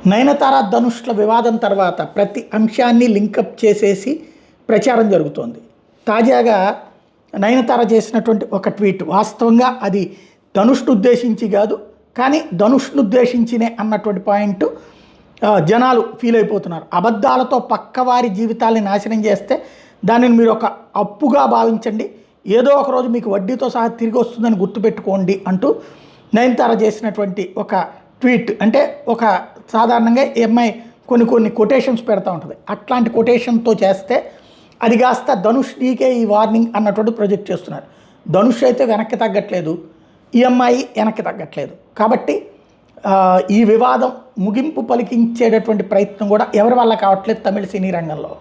నయనతార ధనుష్ల వివాదం తర్వాత ప్రతి అంశాన్ని లింకప్ చేసేసి ప్రచారం జరుగుతోంది. తాజాగా నయనతార చేసినటువంటి ఒక ట్వీట్ వాస్తవంగా అది ధనుష్ను ఉద్దేశించి కాదు, కానీ ధనుష్ను ఉద్దేశించినే అన్నటువంటి పాయింట్ జనాలు ఫీల్ అయిపోతున్నారు. అబద్ధాలతో పక్కవారి జీవితాలని నాశనం చేస్తే దానిని మీరు ఒక అప్పుగా భావించండి, ఏదో ఒకరోజు మీకు వడ్డీతో సహా తిరిగి వస్తుందని గుర్తుపెట్టుకోండి అంటూ నయనతార చేసినటువంటి ఒక ట్వీట్. అంటే ఒక సాధారణంగా ఈ అమ్మాయి కొన్ని కొటేషన్స్ పెడతా ఉంటుంది, అట్లాంటి కొటేషన్తో చేస్తే అది కాస్త ధనుష్ నీకే ఈ వార్నింగ్ అన్నటువంటి ప్రొజెక్ట్ చేస్తున్నారు. ధనుష్ అయితే వెనక్కి తగ్గట్లేదు, ఈ అమ్మాయి వెనక్కి తగ్గట్లేదు. కాబట్టి ఈ వివాదం ముగింపు పలికించేటటువంటి ప్రయత్నం కూడా ఎవరి వల్ల కావట్లేదు తమిళ సినీ రంగంలో.